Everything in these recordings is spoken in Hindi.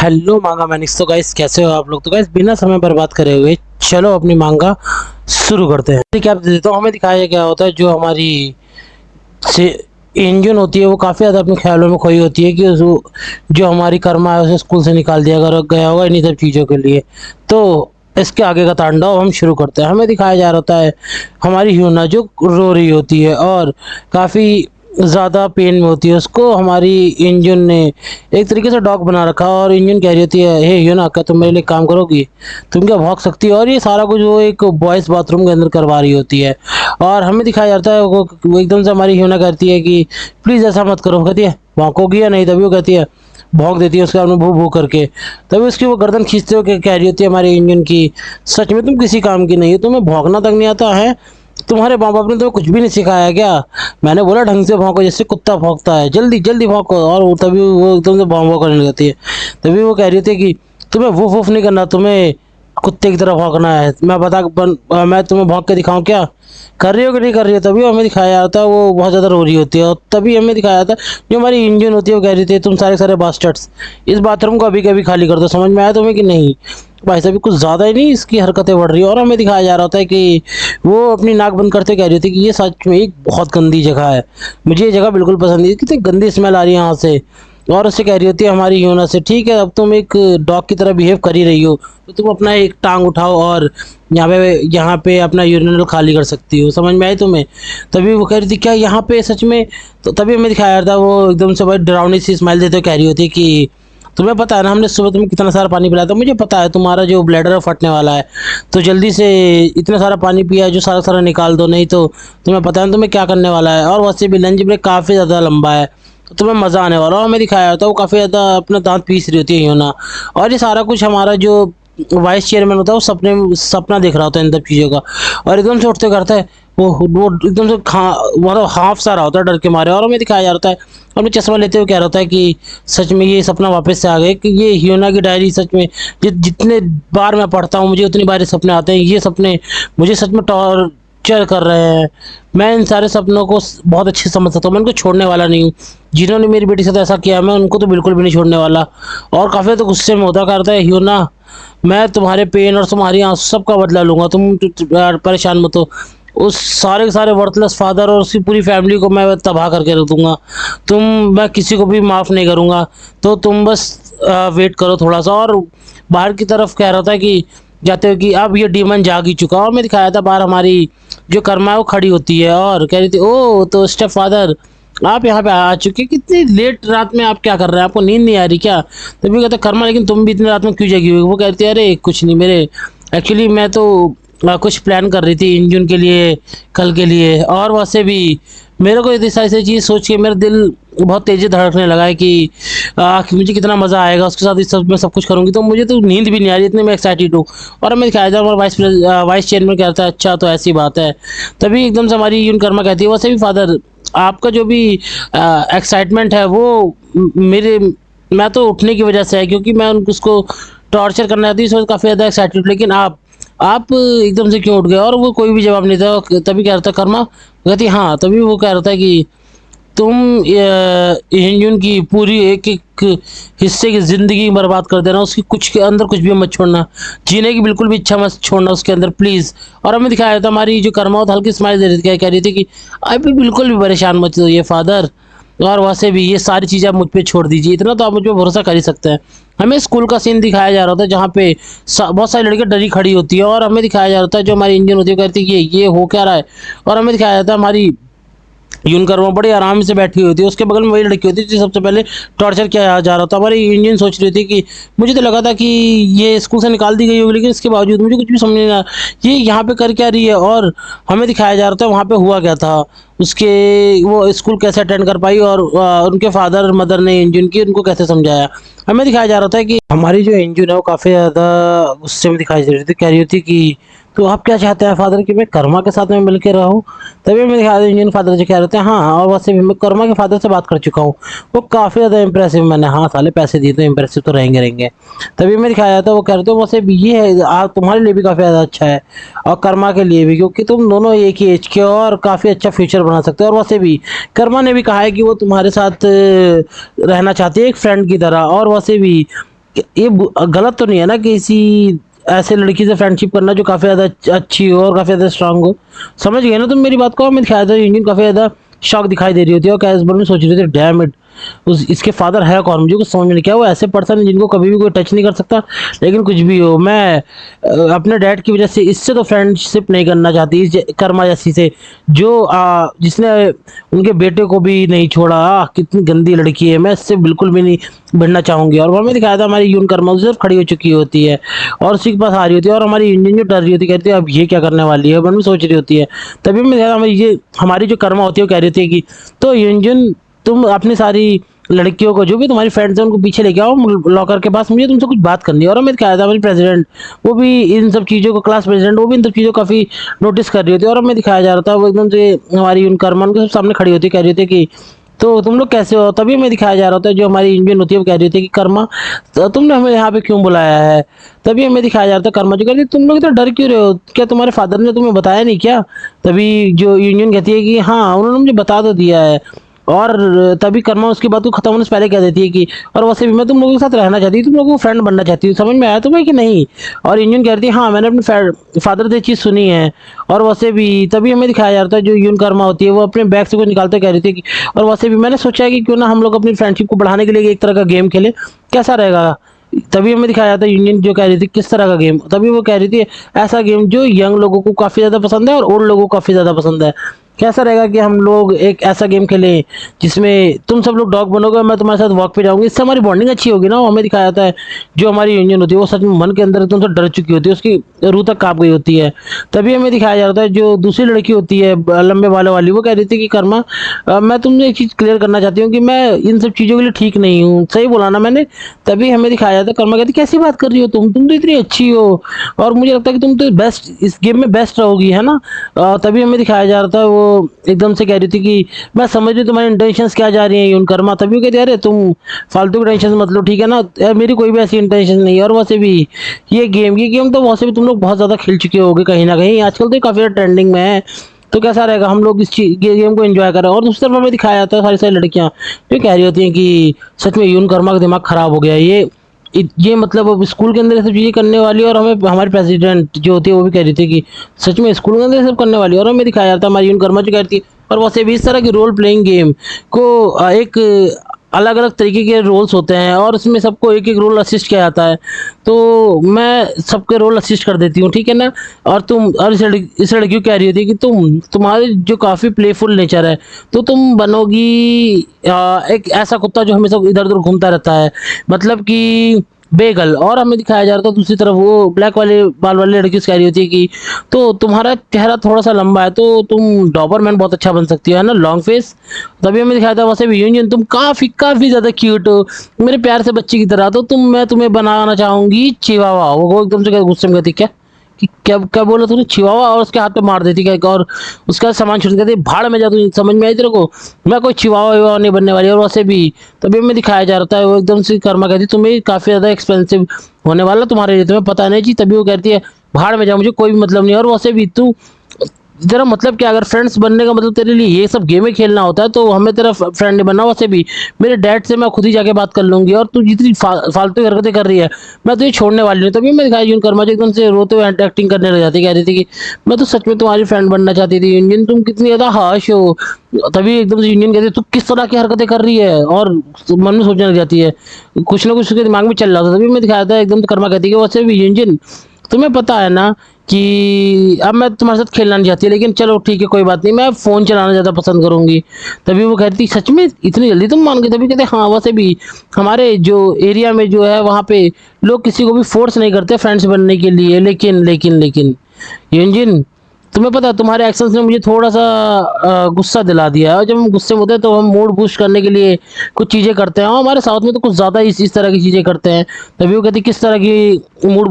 हेलो मांगा मैनिक्स। तो गाइस कैसे हो आप लोग। तो गाइस बिना समय बर्बाद करे हुए चलो अपनी मांगा शुरू करते हैं। ठीक है, आप दे देता हूँ। हमें दिखाया क्या होता है, जो हमारी से इंजन होती है वो काफ़ी ज़्यादा अपने ख्यालों में खोई होती है कि जो हमारी कर्मा है उसे स्कूल से निकाल दिया गया होगा इन्हीं सब चीज़ों के लिए। तो इसके आगे का तांडव हम शुरू करते हैं। हमें दिखाया जा रहा होता है हमारी ह्यूना जो रो रही होती है और काफ़ी ज़्यादा पेन में होती है। उसको हमारी इंजन ने एक तरीके से डॉग बना रखा है और इंजन कह रही होती है, हे ह्यूना क्या तुम मेरे लिए काम करोगी, तुम क्या भौंक सकती हो। और ये सारा कुछ वो एक बॉयज़ बाथरूम के अंदर करवा रही होती है। और हमें दिखाया जाता है वो एकदम से हमारी ह्यूना कहती है कि प्लीज़ ऐसा मत करो। कहती है भौंकोगी या नहीं, तभी वो कहती है भौंक देती है उसके बाद में भू भू करके। तभी उसकी वो गर्दन खींचते हुए कह रही होती है हमारे इंजन की, सच में तुम किसी काम की नहीं हो, तुम्हें भौंकना तक नहीं आता है। तुम्हारे माँ बाप ने तुम्हें कुछ भी नहीं सिखाया क्या। मैंने बोला ढंग से भौंको जैसे कुत्ता भौंकता है, जल्दी जल्दी भौंको। और तभी वो एकदम से भौं भौं करने लगती है। तभी वो कह रही थी कि तुम्हें वूफ वूफ नहीं करना, तुम्हें कुत्ते की तरह भौंकना है। मैं तुम्हें भौंक के दिखाऊं क्या, कर रही हो कि नहीं कर रही हो। तभी हमें दिखाया जाता है वो बहुत ज़्यादा रो रही होती है। और तभी हमें दिखाया जाता है जो हमारी इंजन होती है वो कह रही थी, तुम सारे सारे बास्टर्ड्स इस बाथरूम को अभी कभी खाली कर दो। समझ में आया तुम्हें कि नहीं। भाई साहब कुछ ज़्यादा ही नहीं इसकी हरकतें बढ़ रही है। और हमें दिखाया जा रहा होता है कि वो अपनी नाक बंद करते कह रही थी कि ये सच में एक बहुत गंदी जगह है, मुझे ये जगह बिल्कुल पसंद नहीं, कितनी गंदी स्मेल आ रही है यहाँ से। और उससे कह रही होती है हमारी यूना से, ठीक है अब तुम एक डॉग की तरह बिहेव कर ही रही हो तो तुम अपना एक टांग उठाओ और यहाँ पे अपना यूरिनल खाली कर सकती हो। समझ में आई तुम्हें। तभी वो कह रही थी क्या यहाँ पे सच में। तो तभी हमें दिखाया था वो एकदम से भाई डरावनी सी स्माइल देते हुए कह रही होती है कि तुम्हें पता है ना हमने सुबह तुम्हें कितना सारा पानी पिलाया था, मुझे पता है तुम्हारा जो ब्लैडर है फटने वाला है, तो जल्दी से इतना सारा पानी पिया है जो सारा सारा निकाल दो, नहीं तो तुम्हें पता है तुम्हें क्या करने वाला है। और वैसे भी लंच ब्रेक काफ़ी ज़्यादा लंबा है तो तुम्हें मज़ा आने वाला है। और हमें दिखाया होता है वो काफ़ी ज़्यादा अपना दांत पीस रही होती है यूना। और ये सारा कुछ हमारा जो वाइस चेयरमैन होता है वो सपना देख रहा होता है इन सब चीज़ों का। और एकदम से उठते करता है वो एकदम से मतलब हाफ सा रहा होता है डर के मारे। और हमें दिखाया जा रहा है अपने चश्मा लेते हुए कह रहा होता है कि सच में ये सपना वापस से आ गए कि ये ह्यूना की डायरी सच में जितने बार मैं पढ़ता हूँ मुझे उतनी बार ये सपने आते हैं, ये सपने मुझे सच में टॉर्चर कर रहे हैं। मैं इन सारे सपनों को बहुत अच्छे से समझ सकता हूँ, मैं उनको छोड़ने वाला नहीं हूँ। जिन्होंने मेरी बेटी के साथ ऐसा किया मैं उनको तो बिल्कुल भी नहीं छोड़ने वाला। और काफ़ी तो गुस्से में होता करता है ह्यूना, मैं तुम्हारे पेन और तुम्हारी आंसू सब का बदला लूंगा, तुम परेशान मत हो। उस सारे के सारे वर्थलेस फादर और उसकी पूरी फैमिली को मैं तबाह करके रख दूंगा। मैं किसी को भी माफ़ नहीं करूंगा। तो तुम बस वेट करो थोड़ा सा। और बाहर की तरफ कह रहा था कि जाते हो कि अब ये डीमन जाग ही चुका। और मैं दिखाया था बाहर हमारी जो कर्मा है वो खड़ी होती है और कह रही थी ओ तो स्टेप फादर आप यहाँ पे आ चुके, कितनी लेट रात में आप क्या कर रहे हैं, आपको नींद नहीं आ रही क्या। तभी कहता कर्मा लेकिन तुम भी इतनी रात में क्यों जगी हुई। वो कहती है अरे कुछ नहीं, मेरे एक्चुअली मैं तो कुछ प्लान कर रही थी इंजन के लिए कल के लिए। और वैसे भी मेरे को इतनी सारी चीज़ सोच के मेरा दिल बहुत तेज़ी धड़कने लगा है कि मुझे कितना मज़ा आएगा उसके साथ इस सब मैं सब कुछ करूँगी। तो मुझे तो नींद भी नहीं आ रही, इतने मैं एक्साइटेड हूँ। और मैं दिखाया था हमारा वाइस चेयरमैन कहता है अच्छा तो ऐसी बात है। तभी एकदम से हमारी यून कर्मा कहती है वैसे भी फादर आपका जो भी एक्साइटमेंट है वो मेरे मैं तो उठने की वजह से है क्योंकि मैं उसको टॉर्चर करना चाहती हूँ, काफ़ी ज़्यादा एक्साइटेड। लेकिन आप एकदम से क्यों उठ गए। और वो कोई भी जवाब नहीं था। तभी कह रहा था कर्मा कहती हाँ। तभी वो कह रहा था कि तुम इंजन की पूरी एक एक हिस्से की ज़िंदगी बर्बाद कर देना, उसकी कुछ के अंदर कुछ भी मत छोड़ना, जीने की बिल्कुल भी इच्छा मत छोड़ना उसके अंदर प्लीज़। और हमें दिखाया था हमारी जो कर्मा होता हल्की स्माइल दे रही थी, कह रही थी कि अभी बिल्कुल भी परेशान मत होइए फादर। और वैसे भी ये सारी चीज़ें आप मुझ पर छोड़ दीजिए, इतना तो आप मुझ पर भरोसा कर ही सकते हैं। हमें स्कूल का सीन दिखाया जा रहा था जहाँ पे बहुत सारी लड़कियाँ डरी खड़ी होती है। और हमें दिखाया जा रहा था जो हमारी इंजन होती है कहती है ये हो क्या रहा है। और हमें दिखाया जाता है हमारी यूनकर्मा बड़ी आराम से बैठी हुई थी, उसके बगल में वही लड़की होती थी सबसे पहले टॉर्चर किया जा रहा था। हमारी इंजन सोच रही थी कि मुझे तो लगा था कि ये स्कूल से निकाल दी गई होगी लेकिन इसके बावजूद मुझे कुछ भी समझ नहीं आ ये यहाँ पे कर क्या रही है। और हमें दिखाया जा रहा था वहाँ पे हुआ क्या था, उसके वो स्कूल कैसे अटेंड कर पाई और उनके फादर मदर ने इंजन की उनको कैसे समझाया। हमें दिखाया जा रहा था कि हमारी जो इंजन है वो काफ़ी ज़्यादा गुस्से में दिखाई दे रही थी, कह रही थी कि तो आप क्या चाहते हैं फादर कि मैं कर्मा के साथ में मिल के रहूँ। तभी मेरे ख्याल इंजन फादर जो कह रहे थे हाँ। और वैसे भी मैं कर्मा के फादर से बात कर चुका हूँ, वो काफ़ी ज़्यादा इंप्रेसिव। मैंने हाँ साले पैसे दिए तो इंप्रेसिव तो रहेंगे रहेंगे। तभी मैं दिखाया था वो कह रहे थे वैसे भी ये है तुम्हारे लिए भी काफ़ी ज़्यादा अच्छा है और कर्मा के लिए भी, क्योंकि तुम दोनों एक ही एज के हो और काफ़ी अच्छा फ्यूचर बना सकते हो। और वैसे भी कर्मा ने भी कहा है कि वो तुम्हारे साथ रहना चाहती है एक फ्रेंड की तरह। और वैसे भी ये गलत तो नहीं है ना किसी ऐसे लड़की से फ्रेंडशिप करना जो काफ़ी ज़्यादा अच्छी हो और काफ़ी ज़्यादा स्ट्रांग हो। समझ गए ना तुम मेरी बात को? मैं दिखाया था इंजन काफ़ी ज़्यादा शॉक दिखाई दे रही होती है और क्या इस बारे में सोच रही थी, डैम इट, उस इसके फादर है कौन? मुझे कुछ समझ में नहीं, क्या वो ऐसे पर्सन है जिनको कभी भी कोई टच नहीं कर सकता? लेकिन कुछ भी हो, मैं अपने डैड की वजह से इससे तो फ्रेंडशिप नहीं करना चाहती, कर्मा जैसी से, जो जिसने उनके बेटे को भी नहीं छोड़ा। कितनी गंदी लड़की है, मैं इससे बिल्कुल भी नहीं भिड़ना चाहूंगी। और वहाँ में दिखाया था हमारी यून कर्मा उस सिर्फ खड़ी हो चुकी होती है और उसी के पास आ रही होती है और हमारी इंजन जो डर रही होती है, कहती है अब ये क्या करने वाली है, मन में सोच रही होती है। तभी मैं हमारी ये हमारी जो कर्मा होती है वो कह रही होती है कि तो इंजन तुम अपनी सारी लड़कियों को, जो भी तुम्हारी फ्रेंड्स हैं, उनको पीछे लेके आओ लॉकर के पास, मुझे तुमसे कुछ बात करनी है। और हमें दिखाया था हमारी प्रेसिडेंट, वो भी इन सब चीज़ों को, क्लास प्रेसिडेंट, वो भी इन सब चीज़ों को काफ़ी नोटिस कर रही होती है। और हमें दिखाया जा रहा था वो एकदम से हमारी उन कर्मन के सब सामने खड़ी होती है, कह रही होती है कि तो तुम लोग कैसे हो? तभी हमें दिखाया जा रहा होता है जो हमारी इंजन होती है वो कह रही थी कि कर्मा तुमने हमें यहाँ पे क्यों बुलाया है? तभी हमें दिखाया जा रहा था कर्मा जो कहती है तुम लोग इतना डर क्यों रहे हो? क्या तुम्हारे फादर ने तुम्हें बताया नहीं क्या? तभी जो यूनियन कहती है कि हाँ उन्होंने मुझे बता तो दिया है। और तभी कर्मा उसकी बात को खत्म होने से पहले कह देती है कि और वैसे भी मैं तुम लोगों के साथ रहना चाहती हूँ, तुम लोगों को फ्रेंड बनना चाहती हूँ, समझ में आया तुम्हें कि नहीं? और इंजन कहती है हाँ मैंने अपने फादर से चीज़ सुनी है। और वैसे भी तभी हमें दिखाया जाता है जो यून कर्मा होती है वो अपने बैग से कुछ निकालते कह रही थी कि और वैसे भी मैंने सोचा है कि क्यों ना हम लोग अपनी फ्रेंडशिप को बढ़ाने के लिए एक तरह का गेम खेले, कैसा रहेगा? तभी हमें दिखाया जाता है यूनियन जो कह रही थी किस तरह का गेम, तभी वो कह रही थी ऐसा गेम जो यंग लोगों को काफ़ी ज़्यादा पसंद है और ओल्ड लोगों को काफ़ी ज़्यादा पसंद है। कैसा रहेगा कि हम लोग एक ऐसा गेम खेलें जिसमें तुम सब लोग डॉग बनोगे, मैं तुम्हारे साथ वॉक पे जाऊंगी, इससे हमारी बॉन्डिंग अच्छी होगी ना? वो हमें दिखाया जाता है जो हमारी यूनियन होती है वो सच में मन के अंदर एकदम से डर चुकी होती है, उसकी रूह तक कांप गई होती है। तभी हमें दिखाया जाता है जो दूसरी लड़की होती है लंबे बालों वाली, वो कह रही थी कि कर्मा मैं तुमसे एक चीज़ क्लियर करना चाहती हूँ कि मैं इन सब चीज़ों के लिए ठीक नहीं हूँ, सही बोला ना मैंने? तभी हमें दिखाया जाता है कर्मा कहती कैसी बात कर रही हो तुम तो इतनी अच्छी हो और मुझे लगता है कि तुम तो बेस्ट इस गेम में बेस्ट रहोगी, है ना? तभी हमें दिखाया जा रहा था वो एकदम से कह रही थी कि मैं समझ रही हूँ तुम्हारी इंटेंशंस क्या जा रही हैं यून कर्मा। तभी वो कहती है अरे तुम फालतू की टेंशन मत लो, ठीक है ना यार, मेरी कोई भी ऐसी इंटेंशन नहीं है। और वैसे भी ये गेम तो वैसे भी तुम लोग बहुत ज़्यादा खेल चुके होगे कहीं ना कहीं, आजकल तो ये काफ़ी ट्रेंडिंग में है, तो कैसा रहेगा हम लोग इस चीज गेम को एंजॉय करें। और दूसरी तरफ हमें दिखाया जाता है सारी सारी लड़कियां जो कह रही होती हैं कि सच में यून कर्मा का दिमाग खराब हो गया है, ये मतलब अब स्कूल के अंदर ये सब चीज़ें करने वाली है। और हमें हमारी प्रेसिडेंट जो होती है वो भी कह रही थी कि सच में स्कूल के अंदर ये सब करने वाली है। और हमें दिखाया जाता है हमारी यून कर्मा जो कहती है और वैसे भी इस तरह की रोल प्लेइंग गेम को एक अलग अलग तरीके के रोल्स होते हैं और इसमें सबको एक एक रोल असिस्ट किया जाता है, तो मैं सबके रोल असिस्ट कर देती हूँ, ठीक है ना? और तुम और इस लड़की को कह रही होती है कि तुम्हारे जो काफ़ी प्लेफुल नेचर है तो तुम बनोगी एक ऐसा कुत्ता जो हमेशा इधर उधर घूमता रहता है, मतलब कि बेगल। और हमें दिखाया जा रहा था दूसरी तरफ वो ब्लैक वाले बाल वाली लड़की से कह रही होती है कि तो तुम्हारा चेहरा थोड़ा सा लंबा है तो तुम डॉबरमैन बहुत अच्छा बन सकती है ना, लॉन्ग फेस। तभी हमें दिखाया था वैसे भी यूनियन तुम काफ़ी काफ़ी ज़्यादा क्यूट हो मेरे प्यार से बच्चे की तरह, तो मैं तुम्हें बनाना चाहूंगी चिवावा। वो एकदम से गुस्से में कहती क्या कि क्या क्या बोला तूने चिवावा, और उसके हाथ पे मार देती क्या और उसका सामान छूट कहती भाड़ में जा, तू समझ में आई तेरे को? मैं कोई चिवावा विवावा नहीं बनने वाली। और वैसे भी तभी हमें दिखाया जा रहा था वो एकदम से कर्मा कहती तुम्हें काफ़ी ज़्यादा एक्सपेंसिव होने वाला तुम्हारे लिए, तुम्हें पता नहीं जी। तभी वो कहती है भाड़ में जा, मुझे कोई भी मतलब नहीं। और वैसे भी तू तेरा मतलब क्या? अगर फ्रेंड्स बनने का मतलब तेरे लिए ये सब गेमें खेलना होता है तो हमें तेरा फ्रेंड नहीं बनना। वैसे भी मेरे डैड से मैं खुद ही जाके बात कर लूंगी और तू जितनी फालतू की हरकतें कर रही है मैं तुझे छोड़ने वाली हूँ। तभी मैं दिखाई यून कर्मा जो एकदम से रोते हुए एक्टिंग करने लग जाती, कह रही थी कि मैं तो सच में तुम्हारी फ्रेंड बनना चाहती थी यूनियन, तुम कितनी ज़्यादा हाश हो। तभी एकदम से यूनियन कहती तू किस तरह की हरकतें कर रही है और मन में सोचने लग जाती है, कुछ ना कुछ उसके दिमाग में चल रहा था। तभी मैं दिखाया था एकदम से कर्मा कहती है कि वैसे भी यूनियन तुम्हें पता है ना कि अब मैं तुम्हारे साथ खेलना नहीं चाहती, लेकिन चलो ठीक है कोई बात नहीं, मैं फ़ोन चलाना ज़्यादा पसंद करूंगी। तभी वो कहती सच में इतनी जल्दी तुम मान गए? तभी कहते हाँ वैसे भी हमारे जो एरिया में जो है वहाँ पे लोग किसी को भी फोर्स नहीं करते फ्रेंड्स बनने के लिए, लेकिन यूंजिन तुम्हें पता है तुम्हारे एक्शंस ने मुझे थोड़ा सा गुस्सा दिला दिया है। और जब हम गुस्से में होते हैं तो हम मूड बूस्ट करने के लिए कुछ चीज़ें करते हैं और हमारे साथ में तो कुछ ज़्यादा इस तरह की चीज़ें करते हैं। तभी वो कहती किस तरह की मूड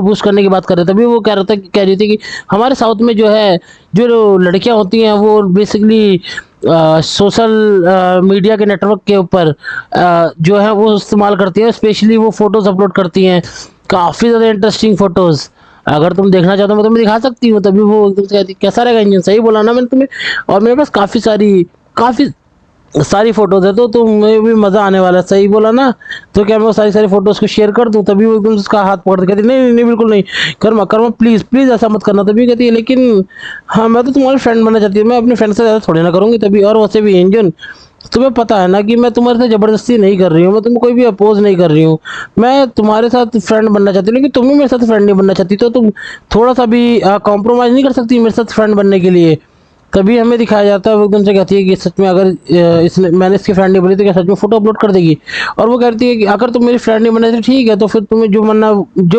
बूस्ट करने की बात कर रहे थे। तभी वो कह रही थी कि हमारे साउथ में जो है जो लड़कियां होती हैं वो बेसिकली सोशल मीडिया के नेटवर्क के ऊपर जो है वो इस्तेमाल करती है, स्पेशली वो फोटोज़ अपलोड करती हैं, काफ़ी ज़्यादा इंटरेस्टिंग फ़ोटोज़। अगर तुम देखना चाहते हो मैं तुम्हें दिखा सकती हूँ। तभी वो एकदम से कहती कैसा रहेगा इंजन, सही बोला ना मैंने तुम्हें? और मेरे पास काफ़ी सारी फोटोज है तो तुम्हें भी मज़ा आने वाला है। सही बोला ना? तो क्या मैं वो सारी सारी फोटोज को शेयर कर दूं? तभी वो एकदम उसका हाथ पकड़ के कहती नहीं नहीं नहीं, बिल्कुल नहीं, कर्मा कर्मा प्लीज़ प्लीज़ ऐसा मत करना। तभी कहती है लेकिन हाँ मैं तो तुम्हारी फ्रेंड बनना चाहती हूँ, मैं अपने फ्रेंड से ज़्यादा थोड़ी ना करूँगी। तभी और वैसे भी एंजन, तुम्हें पता है ना कि मैं तुम्हारे साथ ज़बरदस्ती नहीं कर रही हूँ, मैं तुम्हें कोई भी अपोज नहीं कर रही हूँ। मैं तुम्हारे साथ फ्रेंड बनना चाहती हूँ, लेकिन तुम भी मेरे साथ फ्रेंड नहीं बनना चाहती, तो तुम थोड़ा सा भी कॉम्प्रोमाइज़ नहीं कर सकती मेरे साथ फ्रेंड बनने के लिए? तभी हमें दिखाया जाता है, वो एकदम से कहती है कि सच में अगर इसने मैंने इसकी फ्रेंड नहीं बनी तो क्या सच में फोटो अपलोड कर देगी? और वो कहती है कि अगर तुम मेरी फ्रेंड नहीं बने तो ठीक है, तो फिर तुम्हें जो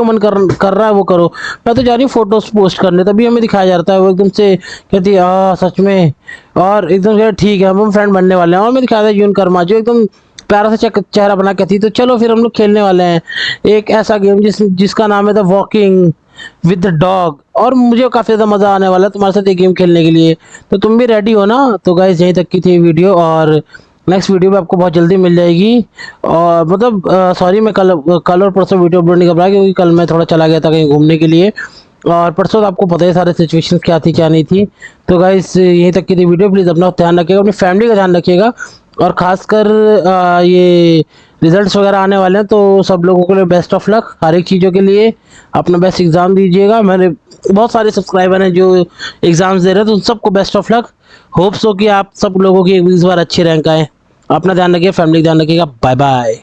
मन कर रहा है वो करो, मैं तो जा रही हूँ फोटोज पोस्ट करने। तभी हमें दिखाया जाता है वो एकदम से कहती है सच में, और एकदम से ठीक है हम फ्रेंड बनने वाले हैं। और मैं दिखाया था यून कर्मा जो एकदम प्यारा सा चेहरा बना के थी। तो चलो फिर हम लोग खेलने वाले हैं एक ऐसा गेम जिसका नाम है the walking with the dog, और मुझे काफ़ी ज़्यादा मज़ा आने वाला है तुम्हारे साथ ये गेम खेलने के लिए। तो तुम भी रेडी हो ना? तो गाइस यहीं तक की थी वीडियो, और नेक्स्ट वीडियो भी आपको बहुत जल्दी मिल जाएगी। और मतलब सॉरी मैं कल और परसों वीडियो अपलोड नहीं कर पाया, क्योंकि कल मैं थोड़ा चला गया था कहीं घूमने के लिए, और परसों तो आपको पता ही सारे सिचुएशंस क्या थी क्या नहीं थी। तो गाइस यहीं तक की थी वीडियो, प्लीज़ अपना ध्यान रखिएगा, अपनी फैमिली का ध्यान रखिएगा, और ख़ासकर ये रिजल्ट्स वगैरह आने वाले हैं, तो सब लोगों के लिए बेस्ट ऑफ लक हर एक चीज़ों के लिए। अपना बेस्ट एग्ज़ाम दीजिएगा। मैंने बहुत सारे सब्सक्राइबर हैं जो एग्ज़ाम्स दे रहे हैं, तो उन सबको बेस्ट ऑफ लक। होप्स हो कि आप सब लोगों की इस बार अच्छी रैंक आए। अपना ध्यान रखिए, फैमिली का ध्यान रखिएगा। Bye bye.